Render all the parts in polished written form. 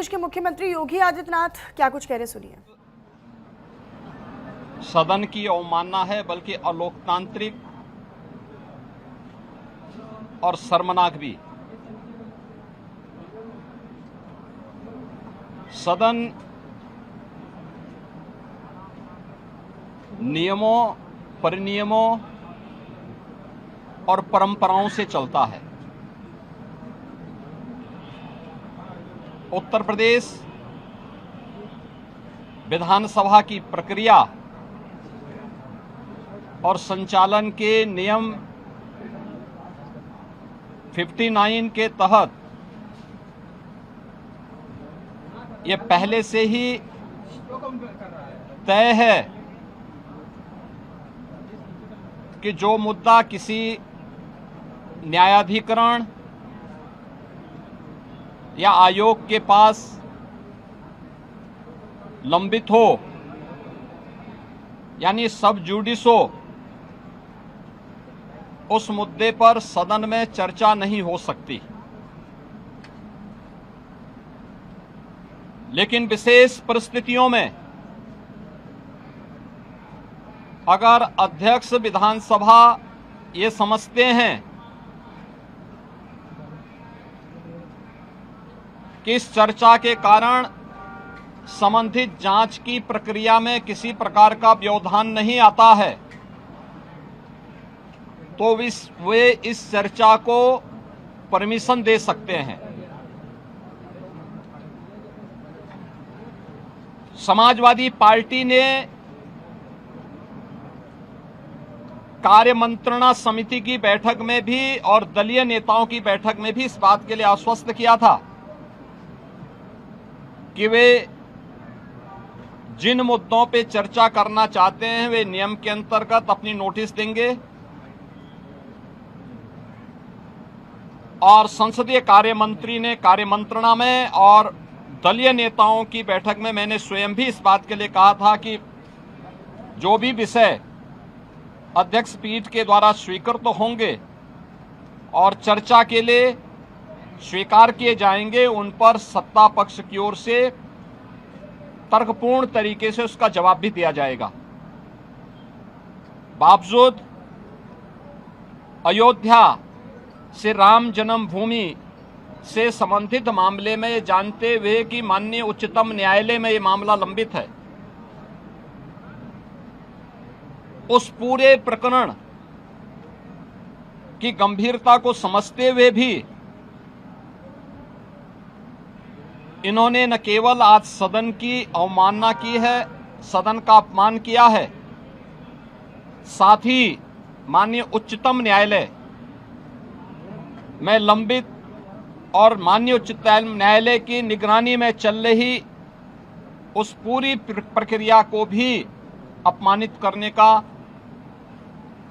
प्रदेश के मुख्यमंत्री योगी आदित्यनाथ क्या कुछ कह रहे, सुनिए। सदन की अवमानना है, बल्कि अलोकतांत्रिक और शर्मनाक भी। सदन नियमों, परिनियमों और परंपराओं से चलता है। उत्तर प्रदेश विधानसभा की प्रक्रिया और संचालन के नियम 59 के तहत ये पहले से ही तय है कि जो मुद्दा किसी न्यायाधिकरण या आयोग के पास लंबित हो, यानी सब जुडिस हो, उस मुद्दे पर सदन में चर्चा नहीं हो सकती। लेकिन विशेष परिस्थितियों में अगर अध्यक्ष विधानसभा ये समझते हैं कि इस चर्चा के कारण संबंधित जांच की प्रक्रिया में किसी प्रकार का व्यवधान नहीं आता है, तो वे इस चर्चा को परमिशन दे सकते हैं। समाजवादी पार्टी ने कार्य मंत्रणा समिति की बैठक में भी और दलीय नेताओं की बैठक में भी इस बात के लिए आश्वस्त किया था कि वे जिन मुद्दों पे चर्चा करना चाहते हैं वे नियम के अंतर्गत अपनी नोटिस देंगे और संसदीय कार्य मंत्री ने कार्य मंत्रणा में और दलीय नेताओं की बैठक में मैंने स्वयं भी इस बात के लिए कहा था कि जो भी विषय अध्यक्ष पीठ के द्वारा स्वीकृत तो होंगे और चर्चा के लिए स्वीकार किए जाएंगे, उन पर सत्ता पक्ष की ओर से तर्कपूर्ण तरीके से उसका जवाब भी दिया जाएगा। बावजूद अयोध्या से राम जन्मभूमि से संबंधित मामले में ये जानते हुए कि माननीय उच्चतम न्यायालय में ये मामला लंबित है, उस पूरे प्रकरण की गंभीरता को समझते हुए भी इन्होंने न केवल आज सदन की अवमानना की है, सदन का अपमान किया है, साथ ही माननीय उच्चतम न्यायालय में लंबित और माननीय उच्चतम न्यायालय की निगरानी में चल रही उस पूरी प्रक्रिया को भी अपमानित करने का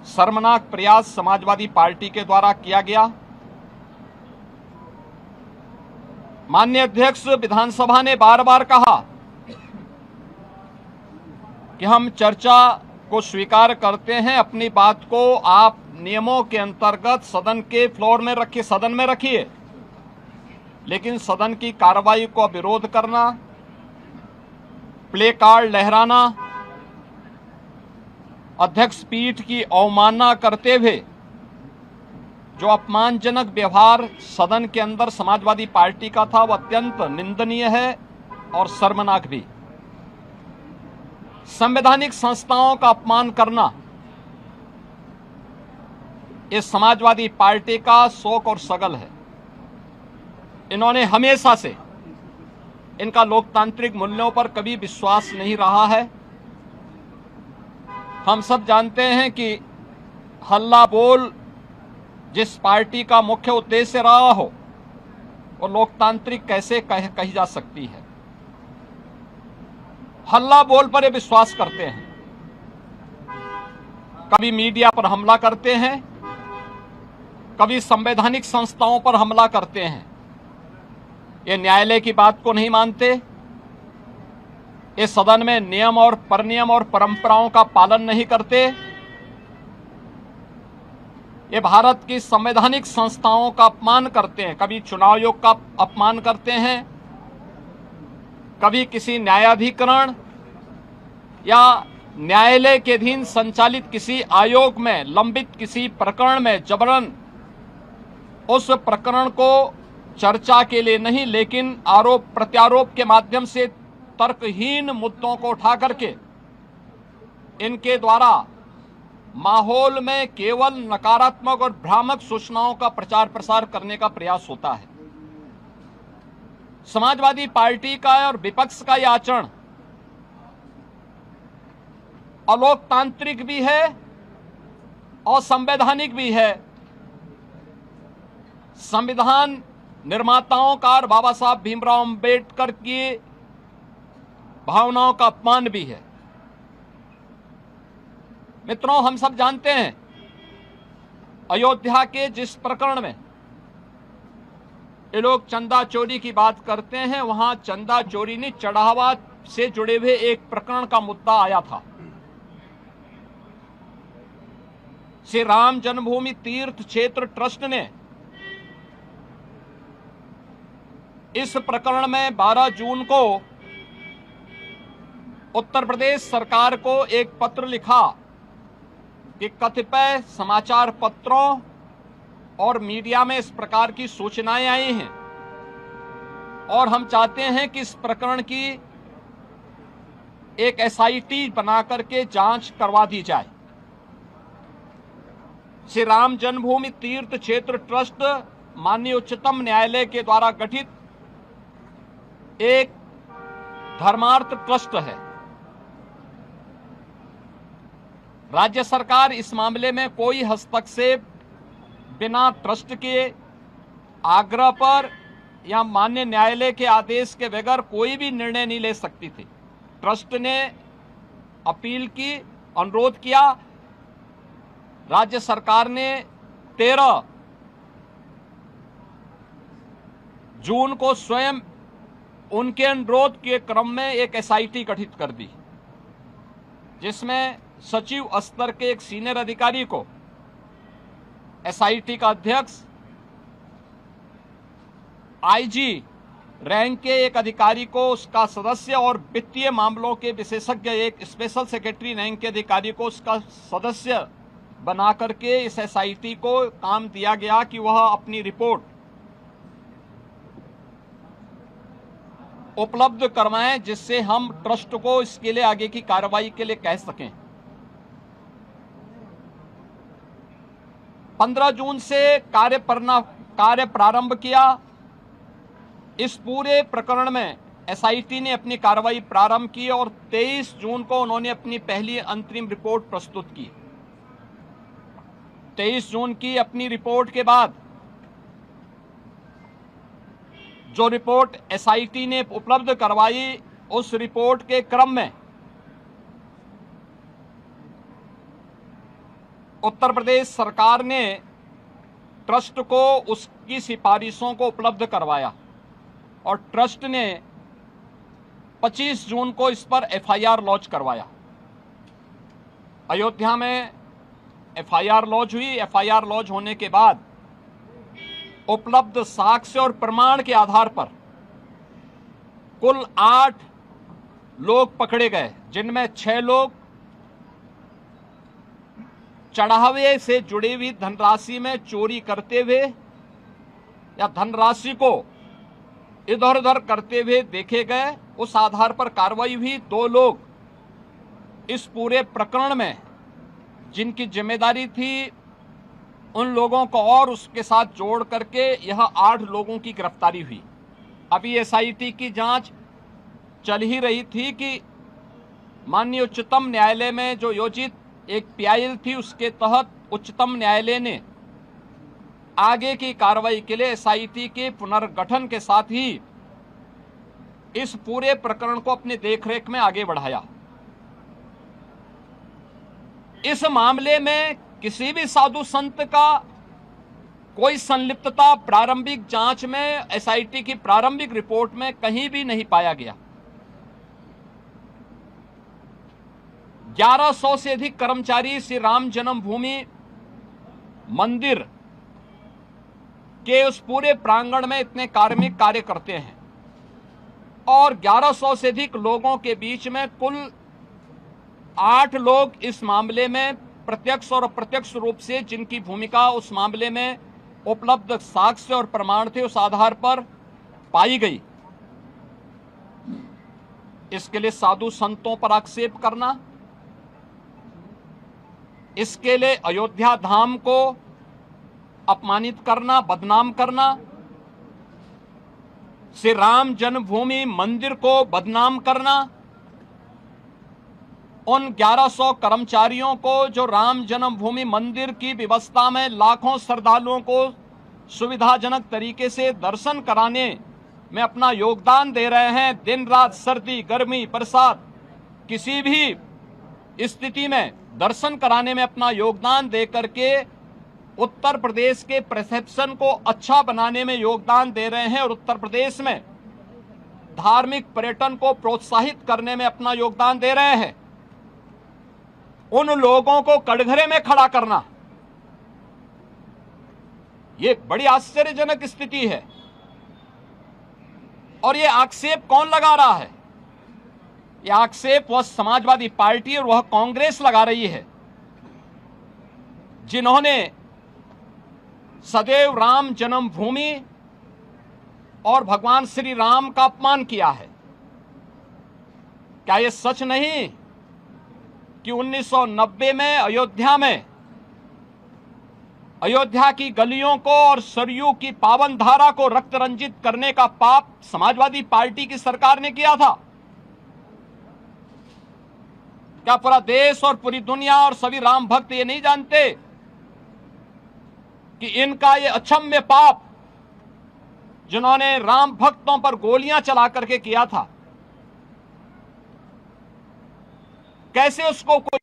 शर्मनाक प्रयास समाजवादी पार्टी के द्वारा किया गया। माननीय अध्यक्ष विधानसभा ने बार बार कहा कि हम चर्चा को स्वीकार करते हैं, अपनी बात को आप नियमों के अंतर्गत सदन के फ्लोर में रखिए, सदन में रखिए, लेकिन सदन की कार्रवाई को विरोध करना, प्ले कार्ड लहराना, अध्यक्ष पीठ की अवमानना करते हुए जो अपमानजनक व्यवहार सदन के अंदर समाजवादी पार्टी का था वह अत्यंत निंदनीय है और शर्मनाक भी। संवैधानिक संस्थाओं का अपमान करना ये समाजवादी पार्टी का शौक और सगल है। इन्होंने हमेशा से इनका लोकतांत्रिक मूल्यों पर कभी विश्वास नहीं रहा है। हम सब जानते हैं कि हल्ला बोल जिस पार्टी का मुख्य उद्देश्य रहा हो वो लोकतांत्रिक कैसे कही जा सकती है। हल्ला बोल पर ये विश्वास करते हैं, कभी मीडिया पर हमला करते हैं, कभी संवैधानिक संस्थाओं पर हमला करते हैं। ये न्यायालय की बात को नहीं मानते, ये सदन में नियम और परिनियम और परंपराओं का पालन नहीं करते, ये भारत की संवैधानिक संस्थाओं का अपमान करते हैं, कभी चुनाव आयोग का अपमान करते हैं, कभी किसी न्यायाधिकरण या न्यायालय के अधीन संचालित किसी आयोग में लंबित किसी प्रकरण में जबरन उस प्रकरण को चर्चा के लिए नहीं, लेकिन आरोप प्रत्यारोप के माध्यम से तर्कहीन मुद्दों को उठा करके इनके द्वारा माहौल में केवल नकारात्मक और भ्रामक सूचनाओं का प्रचार प्रसार करने का प्रयास होता है। समाजवादी पार्टी का और विपक्ष का यह आचरण अलोकतांत्रिक भी है और संवैधानिक भी है। संविधान निर्माताओं का और बाबा साहब भीमराव अंबेडकर की भावनाओं का अपमान भी है। मित्रों, हम सब जानते हैं अयोध्या के जिस प्रकरण में ये लोग चंदा चोरी की बात करते हैं, वहां चंदा चोरी नहीं, चढ़ावा से जुड़े हुए एक प्रकरण का मुद्दा आया था। श्री राम जन्मभूमि तीर्थ क्षेत्र ट्रस्ट ने इस प्रकरण में 12 जून को उत्तर प्रदेश सरकार को एक पत्र लिखा कि कतिपय समाचार पत्रों और मीडिया में इस प्रकार की सूचनाएं आई हैं और हम चाहते हैं कि इस प्रकरण की एक एसआईटी बना करके जांच करवा दी जाए। श्री राम जन्मभूमि तीर्थ क्षेत्र ट्रस्ट माननीय उच्चतम न्यायालय के द्वारा गठित एक धर्मार्थ ट्रस्ट है। राज्य सरकार इस मामले में कोई हस्तक्षेप बिना ट्रस्ट के आग्रह पर या माननीय न्यायालय के आदेश के बगैर कोई भी निर्णय नहीं ले सकती थी। ट्रस्ट ने अपील की, अनुरोध किया। राज्य सरकार ने 13 जून को स्वयं उनके अनुरोध के क्रम में एक एसआईटी गठित कर दी, जिसमें सचिव स्तर के एक सीनियर अधिकारी को एसआईटी का अध्यक्ष, आईजी रैंक के एक अधिकारी को उसका सदस्य और वित्तीय मामलों के विशेषज्ञ एक स्पेशल सेक्रेटरी रैंक के अधिकारी को उसका सदस्य बना करके इस एसआईटी को काम दिया गया कि वह अपनी रिपोर्ट उपलब्ध करवाएं, जिससे हम ट्रस्ट को इसके लिए आगे की कार्रवाई के लिए कह सकें। 15 जून से कार्य प्रारंभ किया। इस पूरे प्रकरण में एसआईटी ने अपनी कार्रवाई प्रारंभ की और 23 जून को उन्होंने अपनी पहली अंतरिम रिपोर्ट प्रस्तुत की। 23 जून की अपनी रिपोर्ट के बाद जो रिपोर्ट एसआईटी ने उपलब्ध करवाई, उस रिपोर्ट के क्रम में उत्तर प्रदेश सरकार ने ट्रस्ट को उसकी सिफारिशों को उपलब्ध करवाया और ट्रस्ट ने 25 जून को इस पर एफआईआर लॉन्च करवाया। अयोध्या में एफआईआर लॉन्च हुई। एफआईआर लॉन्च होने के बाद उपलब्ध साक्ष्य और प्रमाण के आधार पर कुल 8 लोग पकड़े गए, जिनमें 6 लोग चढ़ावे से जुड़ी हुई धनराशि में चोरी करते हुए या धनराशि को इधर उधर करते हुए देखे गए। उस आधार पर कार्रवाई हुई। 2 लोग इस पूरे प्रकरण में जिनकी जिम्मेदारी थी, उन लोगों को और उसके साथ जोड़ करके यह 8 लोगों की गिरफ्तारी हुई। अभी एसआईटी की जांच चल ही रही थी कि माननीय उच्चतम न्यायालय में जो योजित एक पीआईएल थी, उसके तहत उच्चतम न्यायालय ने आगे की कार्रवाई के लिए एसआईटी के पुनर्गठन के साथ ही इस पूरे प्रकरण को अपनी देखरेख में आगे बढ़ाया। इस मामले में किसी भी साधु संत का कोई संलिप्तता प्रारंभिक जांच में एसआईटी की प्रारंभिक रिपोर्ट में कहीं भी नहीं पाया गया। 1100 से अधिक कर्मचारी श्री राम जन्मभूमि मंदिर के उस पूरे प्रांगण में इतने कार्मिक कार्य करते हैं। और 1100 से अधिक लोगों के बीच में कुल 8 लोग इस मामले में प्रत्यक्ष और अप्रत्यक्ष रूप से जिनकी भूमिका उस मामले में उपलब्ध साक्ष्य और प्रमाण थे उस आधार पर पाई गई। इसके लिए साधु संतों पर आक्षेप करना, इसके लिए अयोध्या धाम को अपमानित करना, बदनाम करना, श्री राम जन्मभूमि मंदिर को बदनाम करना, उन 1100 कर्मचारियों को जो राम जन्मभूमि मंदिर की व्यवस्था में लाखों श्रद्धालुओं को सुविधाजनक तरीके से दर्शन कराने में अपना योगदान दे रहे हैं, दिन रात सर्दी गर्मी बरसात किसी भी स्थिति में दर्शन कराने में अपना योगदान दे करके उत्तर प्रदेश के परसेप्शन को अच्छा बनाने में योगदान दे रहे हैं और उत्तर प्रदेश में धार्मिक पर्यटन को प्रोत्साहित करने में अपना योगदान दे रहे हैं। उन लोगों को कटघरे में खड़ा करना, ये बड़ी आश्चर्यजनक स्थिति है। और ये आक्षेप कौन लगा रहा है? ये आक्षेप वह समाजवादी पार्टी और वह कांग्रेस लगा रही है, जिन्होंने सदैव राम जन्मभूमि और भगवान श्री राम का अपमान किया है। क्या यह सच नहीं कि 1990 में अयोध्या की गलियों को और सरयू की पावन धारा को रक्त रंजित करने का पाप समाजवादी पार्टी की सरकार ने किया था? क्या पूरा देश और पूरी दुनिया और सभी राम भक्त ये नहीं जानते कि इनका ये अक्षम्य पाप जिन्होंने राम भक्तों पर गोलियां चला करके किया था, कैसे उसको कोई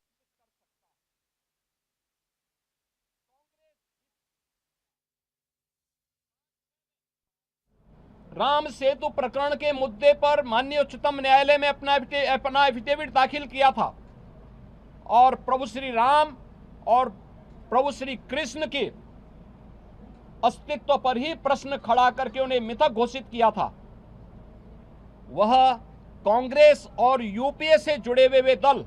राम सेतु प्रकरण के मुद्दे पर माननीय उच्चतम न्यायालय में अपना एफिडेविट दाखिल किया था और प्रभु श्री राम और प्रभु श्री कृष्ण के अस्तित्व पर ही प्रश्न खड़ा करके उन्हें मिथक घोषित किया था। वह कांग्रेस और यूपीए से जुड़े हुए दल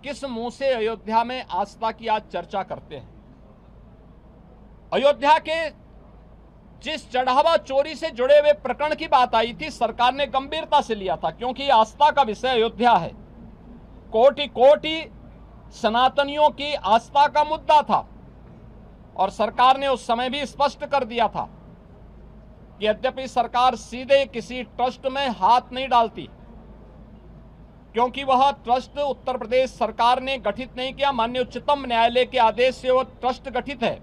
किस मुंह से अयोध्या में आस्था की आज चर्चा करते हैं? अयोध्या के जिस चढ़ावा चोरी से जुड़े हुए प्रकरण की बात आई थी, सरकार ने गंभीरता से लिया था, क्योंकि आस्था का विषय अयोध्या है। कोटि कोटि सनातनियों की आस्था का मुद्दा था और सरकार ने उस समय भी स्पष्ट कर दिया था कि यद्यपि सरकार सीधे किसी ट्रस्ट में हाथ नहीं डालती, क्योंकि वह ट्रस्ट उत्तर प्रदेश सरकार ने गठित नहीं किया, माननीय उच्चतम न्यायालय के आदेश से वह ट्रस्ट गठित है।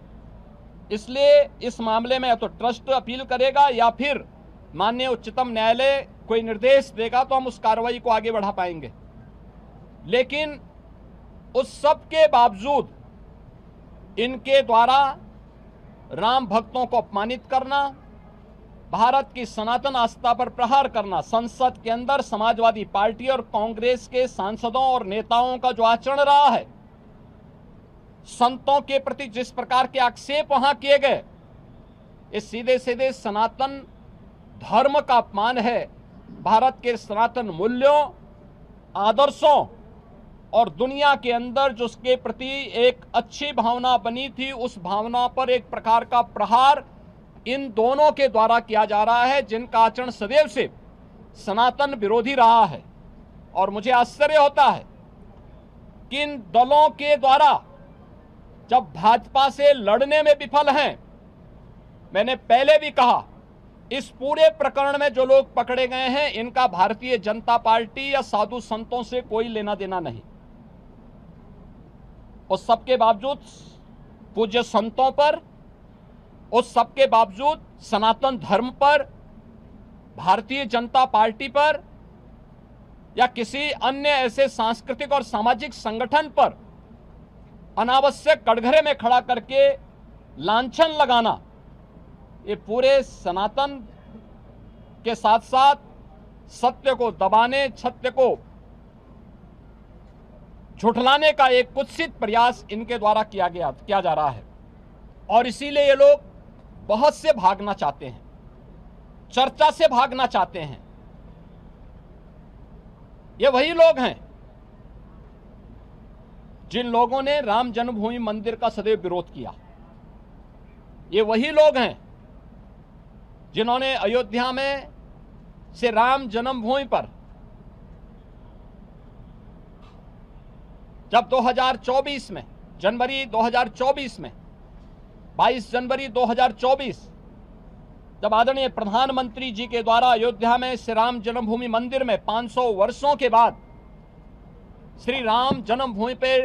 इसलिए इस मामले में या तो ट्रस्ट अपील करेगा या फिर माननीय उच्चतम न्यायालय कोई निर्देश देगा तो हम उस कार्रवाई को आगे बढ़ा पाएंगे। लेकिन उस सब के बावजूद इनके द्वारा राम भक्तों को अपमानित करना, भारत की सनातन आस्था पर प्रहार करना, संसद के अंदर समाजवादी पार्टी और कांग्रेस के सांसदों और नेताओं का जो आचरण रहा है, संतों के प्रति जिस प्रकार के आक्षेप वहां किए गए, ये सीधे सीधे सनातन धर्म का अपमान है। भारत के सनातन मूल्यों, आदर्शों और दुनिया के अंदर जो उसके प्रति एक अच्छी भावना बनी थी, उस भावना पर एक प्रकार का प्रहार इन दोनों के द्वारा किया जा रहा है, जिनका आचरण सदैव से सनातन विरोधी रहा है। और मुझे आश्चर्य होता है कि इन दलों के द्वारा जब भाजपा से लड़ने में विफल हैं, मैंने पहले भी कहा, इस पूरे प्रकरण में जो लोग पकड़े गए हैं, इनका भारतीय जनता पार्टी या साधु संतों से कोई लेना देना नहीं। उस सबके बावजूद पूज्य संतों पर, उस सबके बावजूद सनातन धर्म पर, भारतीय जनता पार्टी पर या किसी अन्य ऐसे सांस्कृतिक और सामाजिक संगठन पर अनावश्यक कटघरे में खड़ा करके लांछन लगाना, ये पूरे सनातन के साथ साथ सत्य को दबाने, सत्य को झुठलाने का एक कुत्सित प्रयास इनके द्वारा किया जा रहा है। और इसीलिए ये लोग बहस से भागना चाहते हैं, चर्चा से भागना चाहते हैं, ये वही लोग हैं जिन लोगों ने राम जन्मभूमि मंदिर का सदैव विरोध किया। ये वही लोग हैं जिन्होंने अयोध्या में से राम जन्मभूमि पर जब 2024 में जनवरी 2024 में 22 जनवरी 2024 जब आदरणीय प्रधानमंत्री जी के द्वारा अयोध्या में श्री राम जन्मभूमि मंदिर में 500 वर्षों के बाद श्री राम जन्मभूमि पे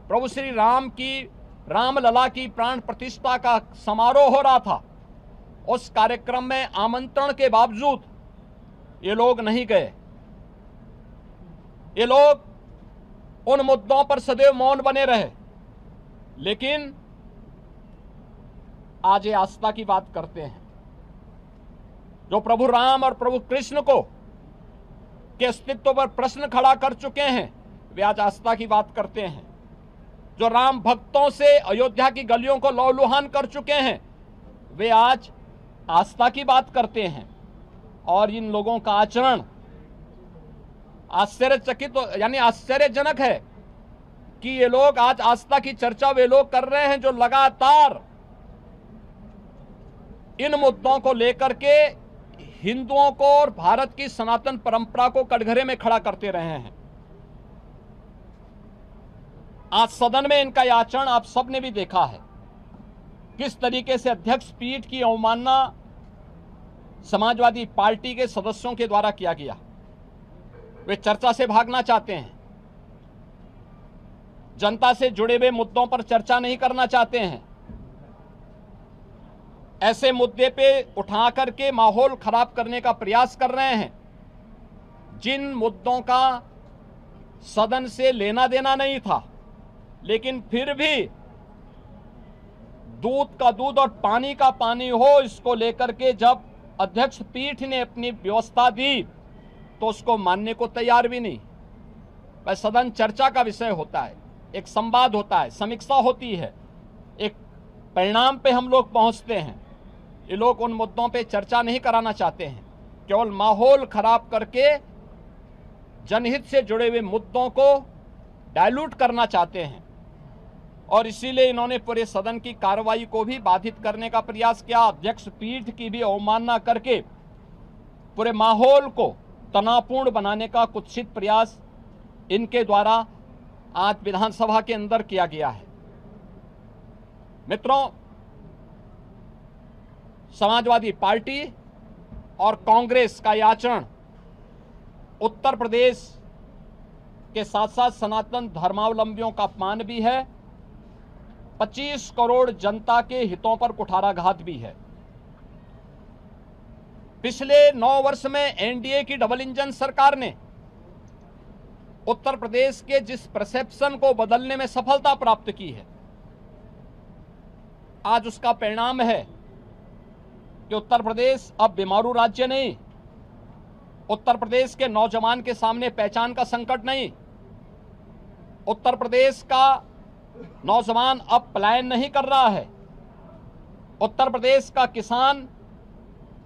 प्रभु श्री राम की रामलला की प्राण प्रतिष्ठा का समारोह हो रहा था, उस कार्यक्रम में आमंत्रण के बावजूद ये लोग नहीं गए। ये लोग उन मुद्दों पर सदैव मौन बने रहे, लेकिन आज ये आस्था की बात करते हैं। जो प्रभु राम और प्रभु कृष्ण को के अस्तित्व पर प्रश्न खड़ा कर चुके हैं, वे आज आस्था की बात करते हैं। जो राम भक्तों से अयोध्या की गलियों को लौलुहान कर चुके हैं, वे आज आस्था की बात करते हैं। और इन लोगों का आचरण आश्चर्यचकित यानी आश्चर्यजनक है कि ये लोग आज आस्था की चर्चा वे लोग कर रहे हैं जो लगातार इन मुद्दों को लेकर के हिंदुओं को और भारत की सनातन परंपरा को कटघरे में खड़ा करते रहे हैं। आज सदन में इनका यह आचरण आप सबने भी देखा है, किस तरीके से अध्यक्ष पीठ की अवमानना समाजवादी पार्टी के सदस्यों के द्वारा किया गया। वे चर्चा से भागना चाहते हैं, जनता से जुड़े हुए मुद्दों पर चर्चा नहीं करना चाहते हैं। ऐसे मुद्दे पे उठा करके माहौल खराब करने का प्रयास कर रहे हैं जिन मुद्दों का सदन से लेना देना नहीं था, लेकिन फिर भी दूध का दूध और पानी का पानी हो, इसको लेकर के जब अध्यक्ष पीठ ने अपनी व्यवस्था दी तो उसको मानने को तैयार भी नहीं। वह सदन चर्चा का विषय होता है, एक संवाद होता है, समीक्षा होती है, एक परिणाम पे हम लोग पहुंचते हैं। ये लोग उन मुद्दों पे चर्चा नहीं कराना चाहते हैं, केवल माहौल खराब करके जनहित से जुड़े हुए मुद्दों को डाइल्यूट करना चाहते हैं। और इसीलिए इन्होंने पूरे सदन की कार्रवाई को भी बाधित करने का प्रयास किया, अध्यक्ष पीठ की भी अवमानना करके पूरे माहौल को तनावपूर्ण बनाने का कुत्सित प्रयास इनके द्वारा आज विधानसभा के अंदर किया गया है। मित्रों, समाजवादी पार्टी और कांग्रेस का यह आचरण उत्तर प्रदेश के साथ साथ सनातन धर्मावलंबियों का अपमान भी है, 25 करोड़ जनता के हितों पर कुठाराघात भी है। पिछले 9 वर्ष में एनडीए की डबल इंजन सरकार ने उत्तर प्रदेश के जिस परसेप्शन को बदलने में सफलता प्राप्त की है, आज उसका परिणाम है कि उत्तर प्रदेश अब बीमारू राज्य नहीं, उत्तर प्रदेश के नौजवान के सामने पहचान का संकट नहीं, उत्तर प्रदेश का नौजवान अब पलायन नहीं कर रहा है, उत्तर प्रदेश का किसान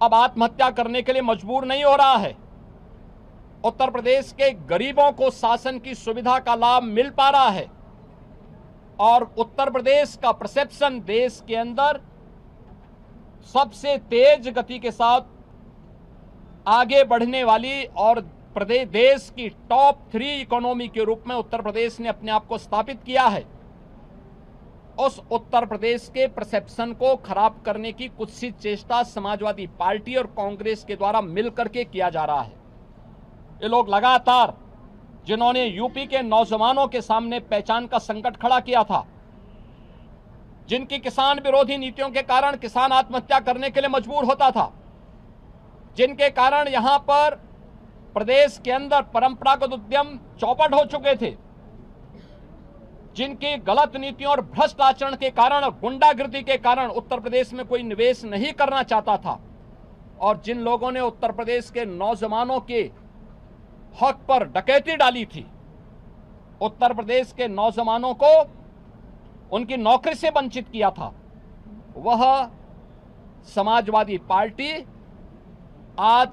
अब आत्महत्या करने के लिए मजबूर नहीं हो रहा है, उत्तर प्रदेश के गरीबों को शासन की सुविधा का लाभ मिल पा रहा है और उत्तर प्रदेश का परसेप्शन देश के अंदर सबसे तेज गति के साथ आगे बढ़ने वाली और प्रदेश देश की टॉप 3 इकोनॉमी के रूप में उत्तर प्रदेश ने अपने आप को स्थापित किया है। उस उत्तर प्रदेश के परसेप्शन को खराब करने की कुत्सित चेष्टा समाजवादी पार्टी और कांग्रेस के द्वारा मिलकर के किया जा रहा है। ये लोग लगातार जिन्होंने यूपी के नौजवानों के सामने पहचान का संकट खड़ा किया था, जिनकी किसान विरोधी नीतियों के कारण किसान आत्महत्या करने के लिए मजबूर होता था, जिनके कारण यहां पर प्रदेश के अंदर परंपरागत उद्यम चौपट हो चुके थे, जिनकी गलत नीतियों और भ्रष्ट आचरण के कारण और गुंडागिर्दी के कारण उत्तर प्रदेश में कोई निवेश नहीं करना चाहता था, और जिन लोगों ने उत्तर प्रदेश के नौजवानों के हक पर डकैती डाली थी, उत्तर प्रदेश के नौजवानों को उनकी नौकरी से वंचित किया था, वह समाजवादी पार्टी आज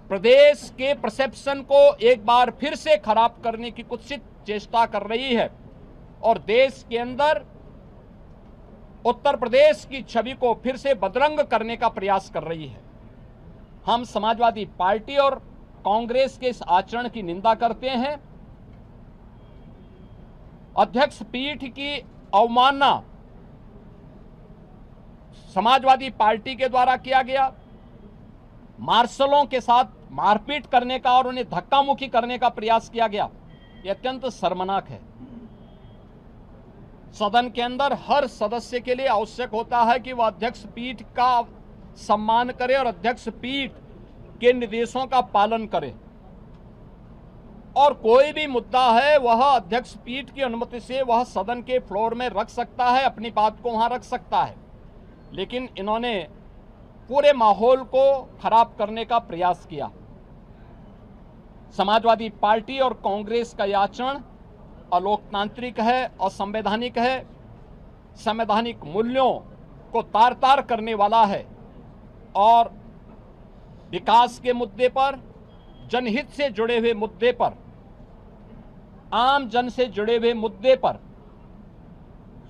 प्रदेश के परसेप्शन को एक बार फिर से खराब करने की कुत्सित चेष्टा कर रही है और देश के अंदर उत्तर प्रदेश की छवि को फिर से बदरंग करने का प्रयास कर रही है। हम समाजवादी पार्टी और कांग्रेस के इस आचरण की निंदा करते हैं। अध्यक्ष पीठ की अवमानना समाजवादी पार्टी के द्वारा किया गया, मार्शलों के साथ मारपीट करने का और उन्हें धक्का मुक्की करने का प्रयास किया गया, यह अत्यंत शर्मनाक है। सदन के अंदर हर सदस्य के लिए आवश्यक होता है कि वह अध्यक्ष पीठ का सम्मान करे और अध्यक्ष पीठ के निर्देशों का पालन करे और कोई भी मुद्दा है वह अध्यक्ष पीठ की अनुमति से वह सदन के फ्लोर में रख सकता है, अपनी बात को वहां रख सकता है। लेकिन इन्होंने पूरे माहौल को खराब करने का प्रयास किया। समाजवादी पार्टी और कांग्रेस का यह आचरण अलोकतांत्रिक है, असंवैधानिक है, संवैधानिक मूल्यों को तार तार करने वाला है और विकास के मुद्दे पर, जनहित से जुड़े हुए मुद्दे पर, आम जन से जुड़े हुए मुद्दे पर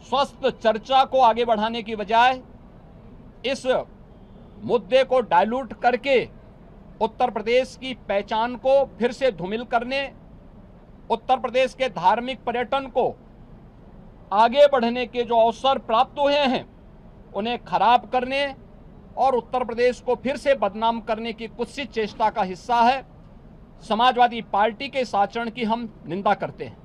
स्वस्थ चर्चा को आगे बढ़ाने की बजाय इस मुद्दे को डाइल्यूट करके उत्तर प्रदेश की पहचान को फिर से धूमिल करने, उत्तर प्रदेश के धार्मिक पर्यटन को आगे बढ़ने के जो अवसर प्राप्त हुए हैं उन्हें खराब करने और उत्तर प्रदेश को फिर से बदनाम करने की कुत्सित चेष्टा का हिस्सा है। समाजवादी पार्टी के इस आचरण की हम निंदा करते हैं।